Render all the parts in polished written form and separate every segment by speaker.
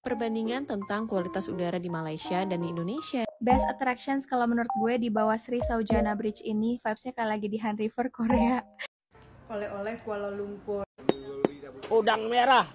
Speaker 1: Perbandingan tentang kualitas udara di Malaysia dan di Indonesia.
Speaker 2: Best attractions kalau menurut gue di bawah Sri Saujana Bridge ini vibes-nya kayak lagi di Han River Korea.
Speaker 3: Oleh-oleh Kuala Lumpur.
Speaker 4: Udang merah.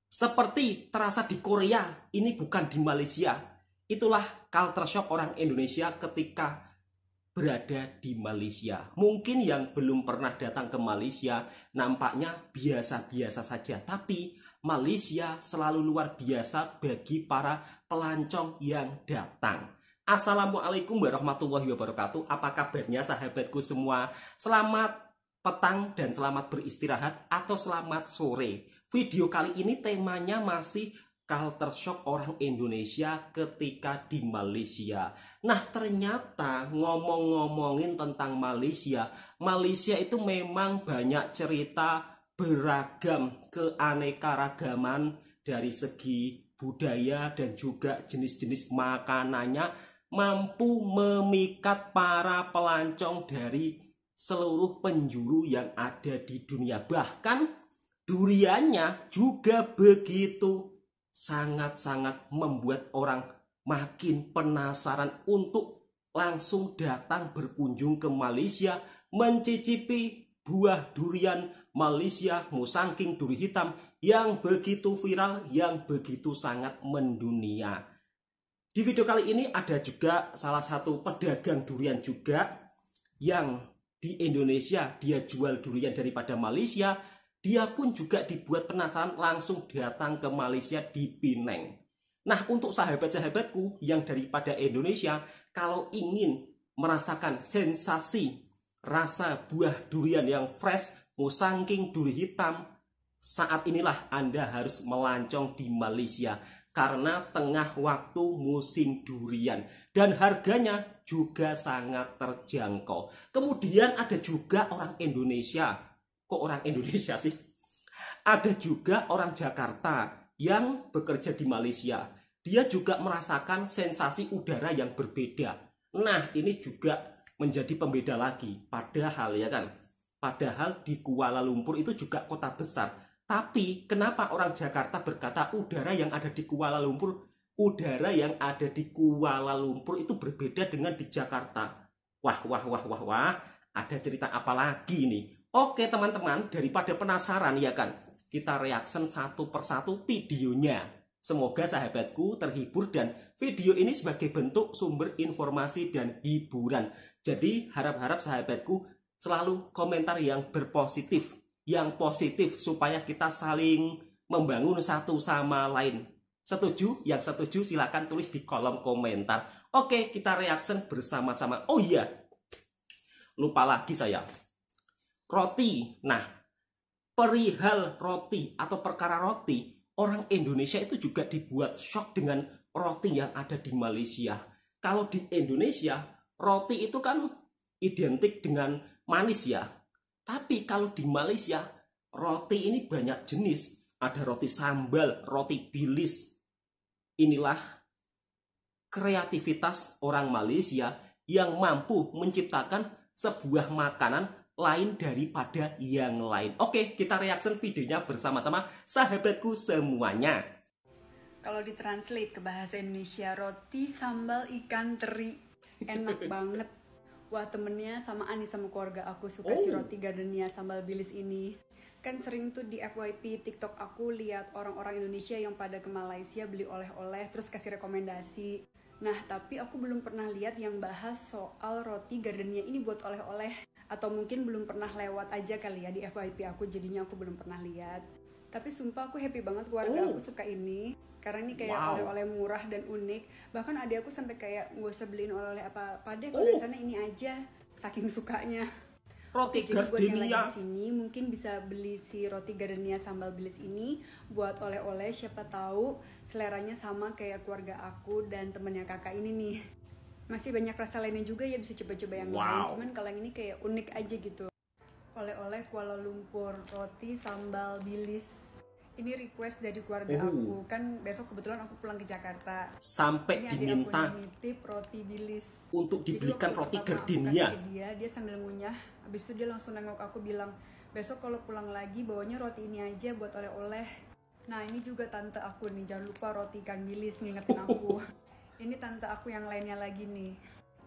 Speaker 5: Seperti terasa di Korea, ini bukan di Malaysia. Itulah culture shock orang Indonesia ketika berada di Malaysia. Mungkin yang belum pernah datang ke Malaysia nampaknya biasa-biasa saja, tapi Malaysia selalu luar biasa bagi para pelancong yang datang. Assalamualaikum warahmatullahi wabarakatuh. Apa kabarnya sahabatku semua? Selamat petang dan selamat beristirahat atau selamat sore. Video kali ini temanya masih culture shock orang Indonesia ketika di Malaysia. Nah, ternyata ngomong-ngomongin tentang Malaysia, Malaysia itu memang banyak cerita, beragam keanekaragaman dari segi budaya dan juga jenis-jenis makanannya mampu memikat para pelancong dari seluruh penjuru yang ada di dunia. Bahkan duriannya juga begitu sangat-sangat membuat orang makin penasaran untuk langsung datang berkunjung ke Malaysia, mencicipi buah durian Malaysia, Musangking duri hitam yang begitu viral, yang begitu sangat mendunia. Di video kali ini ada juga salah satu pedagang durian juga yang di Indonesia dia jual durian daripada Malaysia. Dia pun juga dibuat penasaran langsung datang ke Malaysia di Penang. Nah, untuk sahabat-sahabatku yang daripada Indonesia, kalau ingin merasakan sensasi rasa buah durian yang fresh, Musangking duri hitam, saat inilah Anda harus melancong di Malaysia karena tengah waktu musim durian dan harganya juga sangat terjangkau. Kemudian ada juga orang Indonesia. Kok orang Indonesia sih? Ada juga orang Jakarta yang bekerja di Malaysia. Dia juga merasakan sensasi udara yang berbeda. Nah, ini juga menjadi pembeda lagi. Padahal ya kan, padahal di Kuala Lumpur itu juga kota besar. Tapi kenapa orang Jakarta berkata udara yang ada di Kuala Lumpur, udara yang ada di Kuala Lumpur itu berbeda dengan di Jakarta? Wah, ada cerita apa lagi nih? Oke teman-teman, daripada penasaran ya kan, kita reaction satu persatu videonya. Semoga sahabatku terhibur dan video ini sebagai bentuk sumber informasi dan hiburan. Jadi harap-harap sahabatku selalu komentar yang berpositif, yang positif supaya kita saling membangun satu sama lain. Setuju? Yang setuju silakan tulis di kolom komentar. Oke, kita reaction bersama-sama. Oh iya, lupa lagi saya. Roti. Nah, perihal roti atau perkara roti, orang Indonesia itu juga dibuat shock dengan roti yang ada di Malaysia. Kalau di Indonesia, roti itu kan identik dengan manis ya. Tapi kalau di Malaysia, roti ini banyak jenis. Ada roti sambal, roti bilis. Inilah kreativitas orang Malaysia yang mampu menciptakan sebuah makanan lain daripada yang lain. Oke, kita reaction videonya bersama-sama sahabatku semuanya.
Speaker 3: Kalau ditranslate ke bahasa Indonesia, roti sambal ikan teri. Enak banget. Wah, temennya samaan nih sama keluarga aku suka si roti gardenia sambal bilis ini. Kan sering tuh di FYP TikTok aku lihat orang-orang Indonesia yang pada ke Malaysia beli oleh-oleh terus kasih rekomendasi. Nah, tapi aku belum pernah lihat yang bahas soal roti gardenia ini buat oleh-oleh. Atau mungkin belum pernah lewat aja kali ya di FYP aku, jadinya aku belum pernah lihat. Tapi sumpah aku happy banget keluarga aku suka ini. Karena ini kayak oleh-oleh murah dan unik. Bahkan adik aku sampai kayak nggak usah beliin oleh-oleh apa-apa deh, kalau di sana ini aja. Saking sukanya.
Speaker 5: Roti
Speaker 3: Jadi buat yang lagi
Speaker 5: gardenia.
Speaker 3: di sini mungkin bisa beli si roti gardenia sambal bilis ini buat oleh-oleh, siapa tahu seleranya sama kayak keluarga aku dan temennya kakak ini nih. Masih banyak rasa lainnya juga ya, bisa coba-coba yang lain. Cuman kalau yang ini kayak unik aja gitu. Oleh-oleh Kuala Lumpur, roti sambal bilis. Ini request dari keluarga aku. Kan besok kebetulan aku pulang ke Jakarta.
Speaker 5: Sampai
Speaker 3: Ini
Speaker 5: diminta
Speaker 3: adik aku nitip roti bilis.
Speaker 5: untuk dibelikan roti
Speaker 3: gardenia.
Speaker 5: gardenia.
Speaker 3: Dia sambil ngunyah. Habis itu dia langsung nengok aku bilang, besok kalau pulang lagi bawanya roti ini aja buat oleh-oleh. Nah ini juga tante aku nih, jangan lupa roti ikan bilis ngingetin aku. Ini tante aku yang lainnya lagi nih.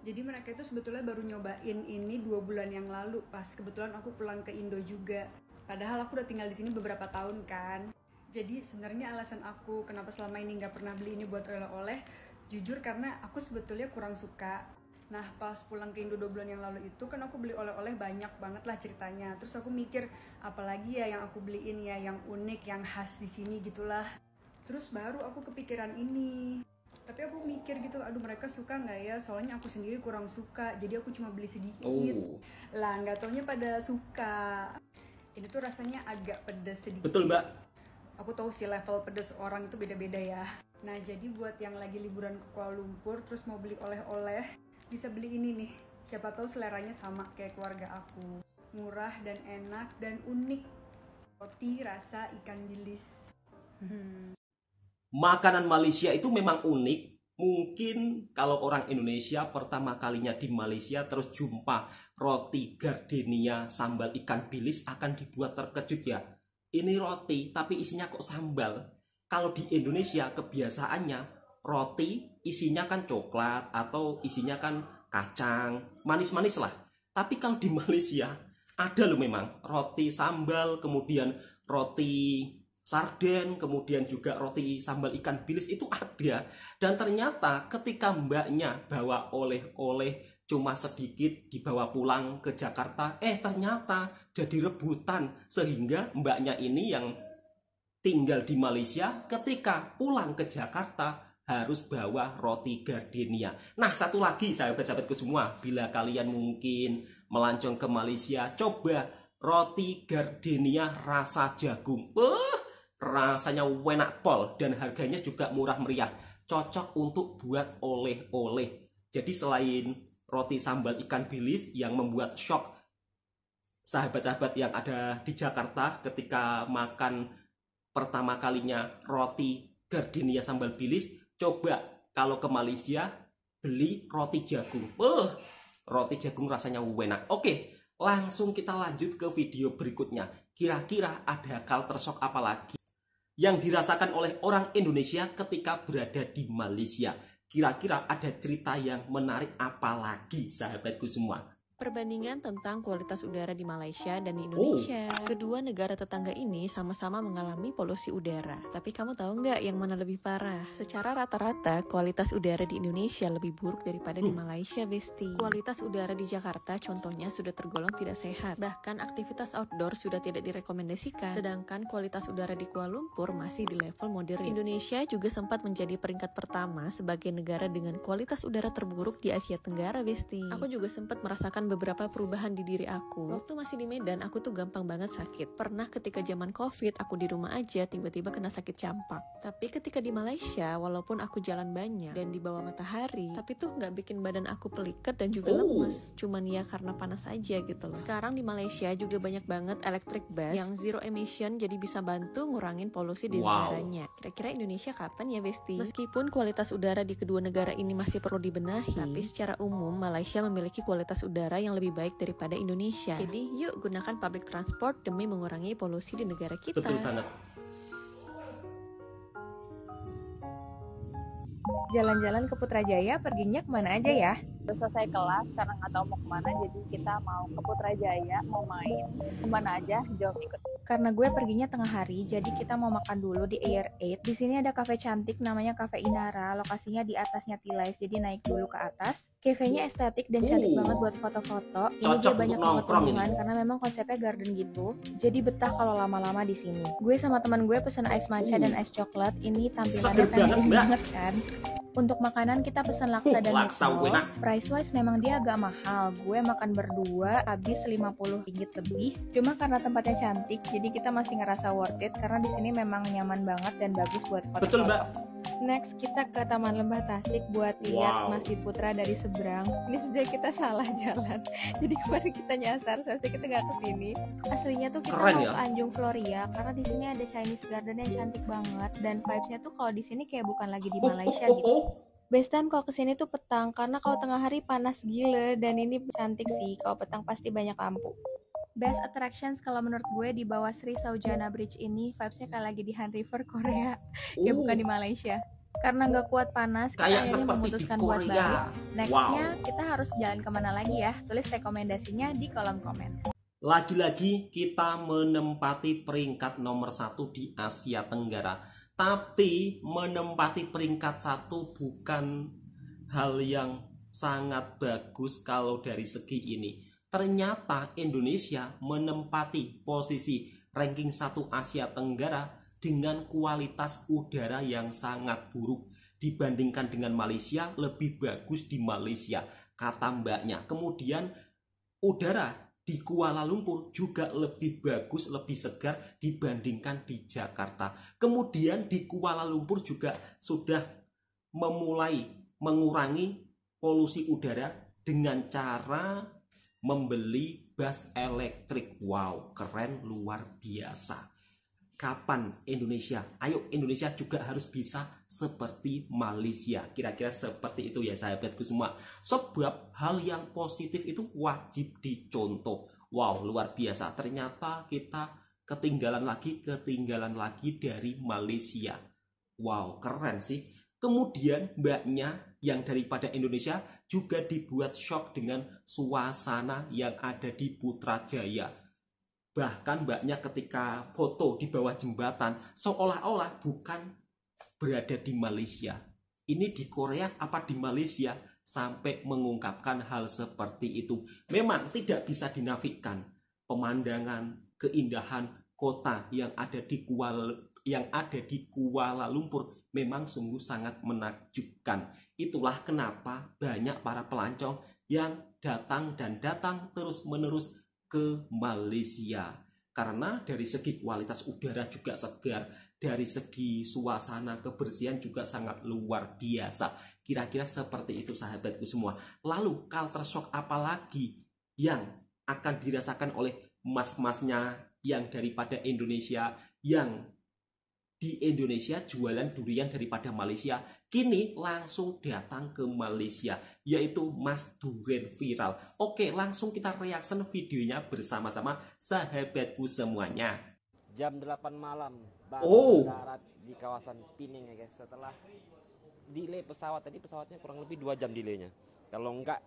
Speaker 3: Jadi mereka itu sebetulnya baru nyobain ini 2 bulan yang lalu, pas kebetulan aku pulang ke Indo juga. Padahal aku udah tinggal di sini beberapa tahun kan. Jadi sebenarnya alasan aku kenapa selama ini nggak pernah beli ini buat oleh-oleh, jujur karena aku sebetulnya kurang suka. Nah pas pulang ke Indo 2 bulan yang lalu itu kan aku beli oleh-oleh banyak banget lah ceritanya. Terus aku mikir apalagi ya yang aku beliin ya yang unik, yang khas di sini gitulah. Terus baru aku kepikiran ini. Tapi aku mikir gitu, aduh mereka suka nggak ya? Soalnya aku sendiri kurang suka, jadi aku cuma beli sedikit. Lah nggak taunya pada suka. Ini tuh rasanya agak pedas sedikit.
Speaker 5: Betul mbak.
Speaker 3: Aku tahu sih level pedas orang itu beda-beda ya. Nah jadi buat yang lagi liburan ke Kuala Lumpur terus mau beli oleh-oleh, bisa beli ini nih. Siapa tahu seleranya sama kayak keluarga aku. Murah dan enak dan unik. Roti rasa ikan bilis.
Speaker 5: Makanan Malaysia itu memang unik. Mungkin kalau orang Indonesia pertama kalinya di Malaysia terus jumpa roti gardenia sambal ikan bilis akan dibuat terkejut ya. Ini roti tapi isinya kok sambal. Kalau di Indonesia kebiasaannya roti isinya kan coklat atau isinya kan kacang, manis-manis lah. Tapi kalau di Malaysia ada loh memang roti sambal, kemudian roti sarden, kemudian juga roti sambal ikan bilis itu ada. Dan ternyata ketika mbaknya bawa oleh-oleh cuma sedikit dibawa pulang ke Jakarta, ternyata jadi rebutan. Sehingga mbaknya ini yang tinggal di Malaysia ketika pulang ke Jakarta harus bawa roti gardenia. Nah satu lagi sahabat-sahabatku semua, bila kalian mungkin melancong ke Malaysia, coba roti gardenia rasa jagung. Rasanya enak pol dan harganya juga murah meriah. Cocok untuk buat oleh-oleh. Jadi selain roti sambal ikan bilis yang membuat shock sahabat-sahabat yang ada di Jakarta ketika makan pertama kalinya roti gardenia sambal bilis, coba kalau ke Malaysia beli roti jagung. Roti jagung rasanya enak. Oke, langsung kita lanjut ke video berikutnya. Kira-kira ada culture shock apa lagi yang dirasakan oleh orang Indonesia ketika berada di Malaysia? Kira-kira ada cerita yang menarik apa lagi sahabatku semua?
Speaker 1: Perbandingan tentang kualitas udara di Malaysia dan di Indonesia. Kedua negara tetangga ini sama-sama mengalami polusi udara. Tapi kamu tahu nggak yang mana lebih parah? Secara rata-rata, kualitas udara di Indonesia lebih buruk daripada di Malaysia, Besti. Kualitas udara di Jakarta contohnya sudah tergolong tidak sehat. Bahkan aktivitas outdoor sudah tidak direkomendasikan. Sedangkan kualitas udara di Kuala Lumpur masih di level moderate. Indonesia juga sempat menjadi peringkat pertama sebagai negara dengan kualitas udara terburuk di Asia Tenggara, Besti. Aku juga sempat merasakan beberapa perubahan di diri aku. Waktu masih di Medan, aku tuh gampang banget sakit. Pernah ketika zaman COVID, aku di rumah aja tiba-tiba kena sakit campak. Tapi ketika di Malaysia, walaupun aku jalan banyak dan di bawah matahari, tapi tuh nggak bikin badan aku peliket dan juga lemes. Cuman ya karena panas aja gitu loh. Sekarang di Malaysia juga banyak banget electric bus yang zero emission, jadi bisa bantu ngurangin polusi di negaranya. Kira-kira Indonesia kapan ya, Besti? Meskipun kualitas udara di kedua negara ini masih perlu dibenahi, tapi secara umum Malaysia memiliki kualitas udara yang lebih baik daripada Indonesia. Jadi yuk gunakan public transport demi mengurangi polusi di negara kita.
Speaker 5: Betul banget.
Speaker 2: Jalan-jalan ke Putrajaya perginya kemana aja ya?
Speaker 6: Udah selesai kelas karena nggak tahu mau kemana, jadi kita mau ke Putrajaya, mau main kemana aja, jom ikut.
Speaker 2: Karena gue perginya tengah hari, jadi kita mau makan dulu di Air 8. Di sini ada cafe cantik namanya Cafe Inara, lokasinya di atasnya T-Life, jadi naik dulu ke atas. Cafe-nya estetik dan cantik banget buat foto-foto. Ini dia banyak banget tumbuhan karena memang konsepnya garden gitu. Jadi betah kalau lama-lama di sini. Gue sama teman gue pesen ice matcha dan ice coklat. Ini tampilannya cantik banget kan. Untuk makanan kita pesan laksa dan mukbang. Price wise memang dia agak mahal. Gue makan berdua habis Rp50 lebih. Cuma karena tempatnya cantik, jadi kita masih ngerasa worth it karena di sini memang nyaman banget dan bagus buat foto-foto.
Speaker 5: Betul, Mbak.
Speaker 2: Next kita ke Taman Lembah Tasik buat lihat Masjid Putra dari seberang. Ini sebenarnya kita salah jalan. Jadi kemarin kita nyasar, seharusnya kita nggak kesini. Aslinya tuh kita mau ke Anjung Floria karena di sini ada Chinese Garden yang cantik banget dan vibes-nya tuh kalau di sini kayak bukan lagi di Malaysia gitu. Best time kalau kesini tuh petang karena kalau tengah hari panas gila dan ini cantik sih. Kalau petang pasti banyak lampu. Best attractions kalau menurut gue di bawah Sri Saujana Bridge ini vibesnya kayak lagi di Han River Korea, ya bukan di Malaysia. Karena nggak kuat panas, kita
Speaker 5: Kayak
Speaker 2: akhirnya
Speaker 5: seperti di
Speaker 2: memutuskan buat
Speaker 5: Korea.
Speaker 2: balik. Nextnya
Speaker 5: Wow.
Speaker 2: kita harus jalan kemana lagi ya? Tulis rekomendasinya di kolom komen.
Speaker 5: Lagi-lagi kita menempati peringkat nomor 1 di Asia Tenggara. Tapi menempati peringkat 1 bukan hal yang sangat bagus kalau dari segi ini. Ternyata Indonesia menempati posisi ranking 1 Asia Tenggara dengan kualitas udara yang sangat buruk. Dibandingkan dengan Malaysia, lebih bagus di Malaysia, kata mbaknya. Kemudian udara di Kuala Lumpur juga lebih bagus, lebih segar dibandingkan di Jakarta. Kemudian di Kuala Lumpur juga sudah memulai mengurangi polusi udara dengan cara membeli bus elektrik. Wow, keren luar biasa. Kapan Indonesia? Ayo, Indonesia juga harus bisa seperti Malaysia. Kira-kira seperti itu ya sahabatku semua. Sebab hal yang positif itu wajib dicontoh. Wow, luar biasa. Ternyata kita ketinggalan lagi dari Malaysia. Wow, keren sih. Kemudian mbaknya yang daripada Indonesia juga dibuat shock dengan suasana yang ada di Putrajaya. Bahkan mbaknya ketika foto di bawah jembatan seolah-olah bukan berada di Malaysia. Ini di Korea apa di Malaysia? Sampai mengungkapkan hal seperti itu. Memang tidak bisa dinafikan pemandangan, keindahan kota yang ada di Kuala Lumpur memang sungguh sangat menakjubkan. Itulah kenapa banyak para pelancong yang datang terus-menerus ke Malaysia. Karena dari segi kualitas udara juga segar, dari segi suasana kebersihan juga sangat luar biasa. Kira-kira seperti itu sahabatku semua. Lalu culture shock apa lagi yang akan dirasakan oleh mas-masnya yang daripada Indonesia, yang di Indonesia jualan durian daripada Malaysia, kini langsung datang ke Malaysia, yaitu Mas Duren Viral. Oke, langsung kita reaction videonya bersama-sama sahabatku semuanya.
Speaker 4: Jam 8 malam baru mendarat di kawasan Pinang ya guys. Setelah delay pesawat, tadi pesawatnya kurang lebih 2 jam delaynya. Kalau enggak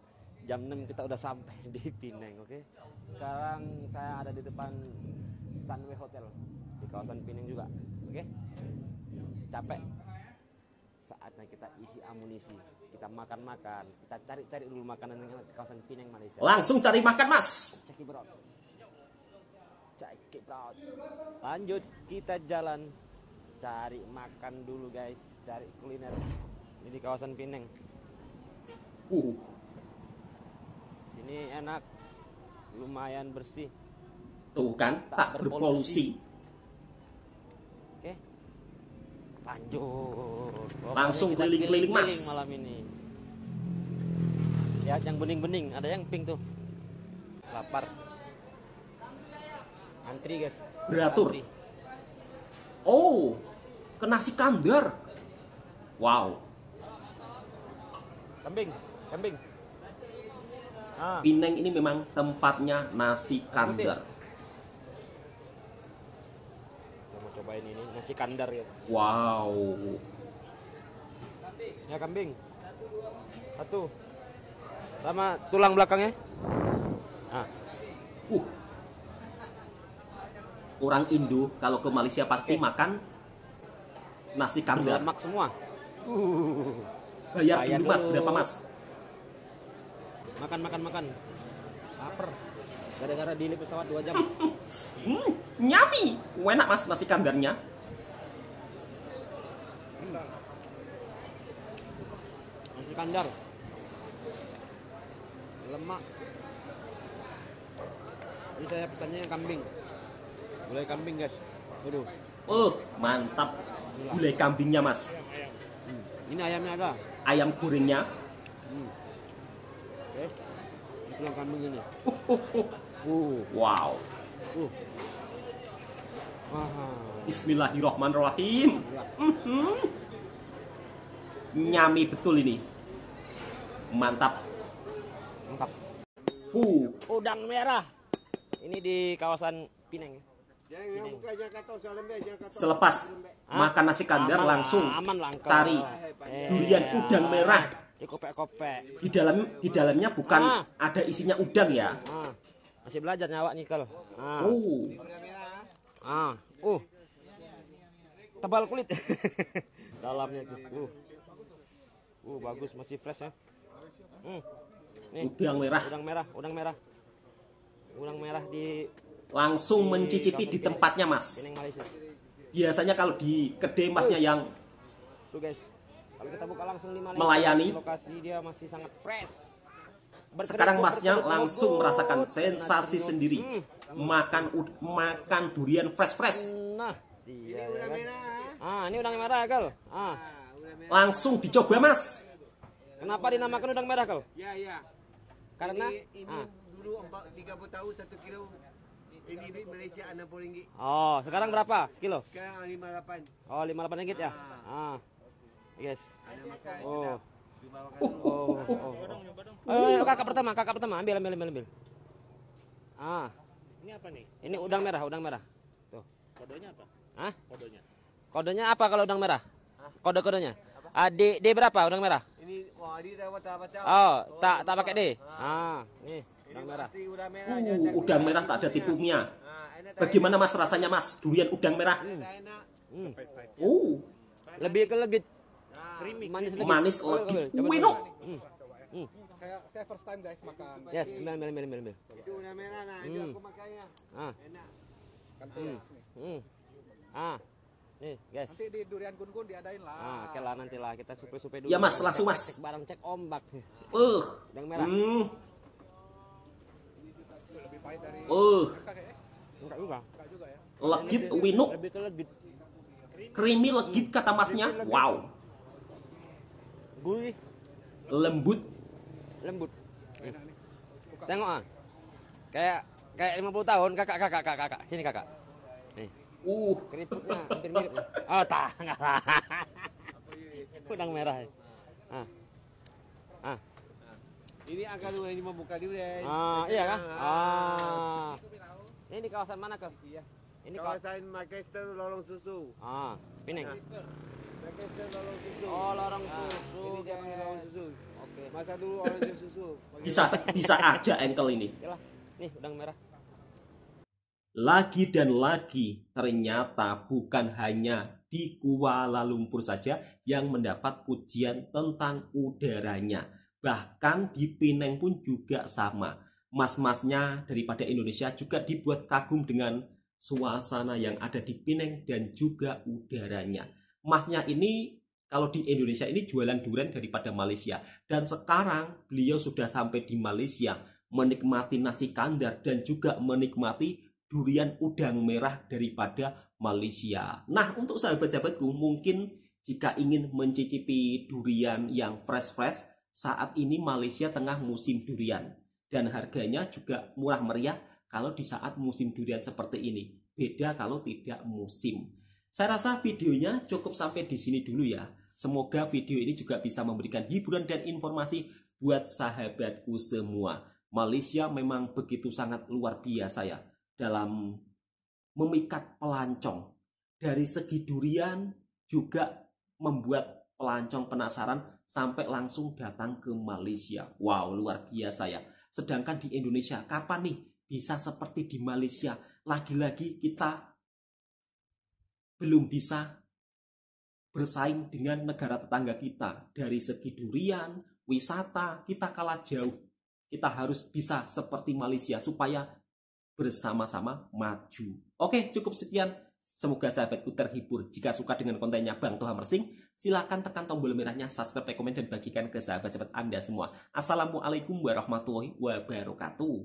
Speaker 4: jam 6 kita udah sampai di Pinang, oke. Sekarang saya ada di depan Sunway Hotel di kawasan Pinang juga. Oke, capek. Saatnya kita isi amunisi, kita makan-makan, kita cari-cari dulu makanan yang di kawasan Pinang Malaysia.
Speaker 5: Langsung cari makan mas.
Speaker 4: Ceki bro. Lanjut kita jalan cari makan dulu guys, cari kuliner. Ini di kawasan Pinang. Sini enak, lumayan bersih.
Speaker 5: Tuh kan, tak berpolusi.
Speaker 4: Oke, lanjut.
Speaker 5: Langsung
Speaker 4: Kita
Speaker 5: keliling-keliling mas.
Speaker 4: malam ini. Lihat yang bening-bening, ada yang pink tuh. Lapar. Antri guys.
Speaker 5: Beratur.
Speaker 4: Antri.
Speaker 5: Oh, ke nasi kandar. Wow.
Speaker 4: Kambing. Ah,
Speaker 5: Pinang ini memang tempatnya nasi kandar.
Speaker 4: kita mau cobain ini nasi kandar guys.
Speaker 5: Wow.
Speaker 4: Ya kambing. Satu. Sama tulang belakangnya. Ah,
Speaker 5: Orang Indo kalau ke Malaysia pasti makan nasi kandar.
Speaker 4: lemak semua.
Speaker 5: Bayar
Speaker 4: Bayar
Speaker 5: dulu mas,
Speaker 4: dulu.
Speaker 5: berapa mas?
Speaker 4: Makan. Lapar. Gara-gara delay pesawat 2 jam.
Speaker 5: Nyami. Enak mas nasi kandarnya.
Speaker 4: Nasi kandar. Lemak. Ini saya pesannya kambing. Gulai kambing guys. Waduh.
Speaker 5: Mantap. Gulai kambingnya mas.
Speaker 4: Ini ayamnya ada.
Speaker 5: Ayam gorengnya.
Speaker 4: Oke. Ini tulang kambing ini.
Speaker 5: Wow.
Speaker 4: Wah.
Speaker 5: Bismillahirrahmanirrahim. Nyami betul ini. Mantap.
Speaker 4: Lengkap.
Speaker 5: Uh,
Speaker 4: Udang merah. Ini di kawasan Pineng.
Speaker 5: Selepas makan nasi kandar
Speaker 4: Aman,
Speaker 5: langsung
Speaker 4: aman lah, Uncle.
Speaker 5: cari durian udang merah.
Speaker 4: Dikopek-kopek.
Speaker 5: Di dalamnya bukan ada isinya udang ya.
Speaker 4: Masih belajar nyawa nih kalau. Tebal kulit. Dalamnya tuh. Bagus, masih fresh ya. Nih,
Speaker 5: Udang merah.
Speaker 4: Udang merah di
Speaker 5: Langsung mencicipi di tempatnya, Mas.
Speaker 4: Pineng, Malaysia.
Speaker 5: Biasanya kalau di kedai Masnya yang
Speaker 4: Tuh guys, kalau kita buka langsung di Malaysia,
Speaker 5: melayani,
Speaker 4: lokasi dia masih sangat fresh.
Speaker 5: sekarang Masnya langsung merasakan sensasi sendiri makan durian fresh.
Speaker 4: Nah, iya. Ini udang merah, Kal.
Speaker 5: Langsung dicoba, Mas.
Speaker 4: Kenapa dinamakan udang merah, Kal?
Speaker 7: Ya.
Speaker 4: Karena
Speaker 7: Ini dulu 30 tahun 1 kilo. Ini di Malaysia RM60.
Speaker 4: Oh, sekarang berapa kilo?
Speaker 7: Sekarang 58.
Speaker 4: Oh, 58 ringgit ya? Yes.
Speaker 7: Ada makan.
Speaker 4: Oh.
Speaker 7: Coba makan dulu.
Speaker 4: Ayo, kakak pertama, ambil.
Speaker 7: Ini apa nih?
Speaker 4: Ini udang merah. Tuh.
Speaker 7: Kodenya apa?
Speaker 4: Kodenya apa kalau udang merah? Kode-kodenya? D berapa udang merah?
Speaker 7: Ini dia tak baca.
Speaker 4: Oh, tak pakai D. Nih, udang merah.
Speaker 7: Pasti udang merah.
Speaker 5: Udang merah tak ada tipunya. Bagaimana, Mas, rasanya, Mas? Durian udang merah.
Speaker 7: Enak.
Speaker 4: Lebih ke legit.
Speaker 5: Manis legit. Enak.
Speaker 8: Saya first time guys makan.
Speaker 4: Yes, ambil.
Speaker 7: Itu udang merah nah. Itu aku makannya. Enak.
Speaker 4: Nih, guys.
Speaker 8: Nanti di durian kun diadain lah.
Speaker 4: Oke lah, nanti lah kita supe dulu.
Speaker 5: Ya, Mas, langsung, Mas.
Speaker 4: Cek barang, cek ombak. Udang merah.
Speaker 8: Lebih pahit dari
Speaker 4: Enggak juga.
Speaker 8: ya.
Speaker 5: Legit, winuk.
Speaker 4: Lebih ke legit.
Speaker 5: Creamy legit kata Masnya. Wow.
Speaker 4: Gurih,
Speaker 5: Lembut.
Speaker 4: Tengok Kayak 50 tahun kakak. Sini kakak. Nih. Keriputnya hampir mirip. Enggak. Udang merah.
Speaker 7: Ini angka dulu ini membuka durian.
Speaker 4: Iya kan? Ini di kawasan mana, Kak? Iya. Ini
Speaker 7: Kawasan Manchester Lorong Susu.
Speaker 4: Pineng.
Speaker 7: Manchester Lorong Susu.
Speaker 4: Oh, lorong susu.
Speaker 7: Ini dia panggil Lorong Susu.
Speaker 4: Oke.
Speaker 7: Masa dulu orang susu.
Speaker 5: Bisa aja engkel ini.
Speaker 4: Yalah. Nih, udang merah.
Speaker 5: Lagi dan lagi, ternyata bukan hanya di Kuala Lumpur saja yang mendapat pujian tentang udaranya. Bahkan di Pineng pun juga sama. Mas-masnya daripada Indonesia juga dibuat kagum dengan suasana yang ada di Pineng dan juga udaranya. Masnya ini kalau di Indonesia ini jualan durian daripada Malaysia. Dan sekarang beliau sudah sampai di Malaysia menikmati nasi kandar dan juga menikmati durian udang merah daripada Malaysia. Nah, untuk sahabat-sahabatku, mungkin jika ingin mencicipi durian yang fresh-fresh, saat ini Malaysia tengah musim durian. Dan harganya juga murah meriah kalau di saat musim durian seperti ini. Beda kalau tidak musim. Saya rasa videonya cukup sampai di sini dulu ya. Semoga video ini juga bisa memberikan hiburan dan informasi buat sahabatku semua. Malaysia memang begitu sangat luar biasa ya dalam memikat pelancong. Dari segi durian juga membuat pelancong penasaran sampai langsung datang ke Malaysia. Wow, luar biasa ya. Sedangkan di Indonesia, kapan nih bisa seperti di Malaysia? Lagi-lagi kita belum bisa bersaing dengan negara tetangga kita. Dari segi durian, wisata, kita kalah jauh. Kita harus bisa seperti Malaysia supaya bersama-sama maju. Oke, cukup sekian. Semoga sahabatku terhibur. Jika suka dengan kontennya Bang Toha Mersing, silakan tekan tombol merahnya, subscribe, komen, dan bagikan ke sahabat-sahabat Anda semua. Assalamualaikum warahmatullahi wabarakatuh.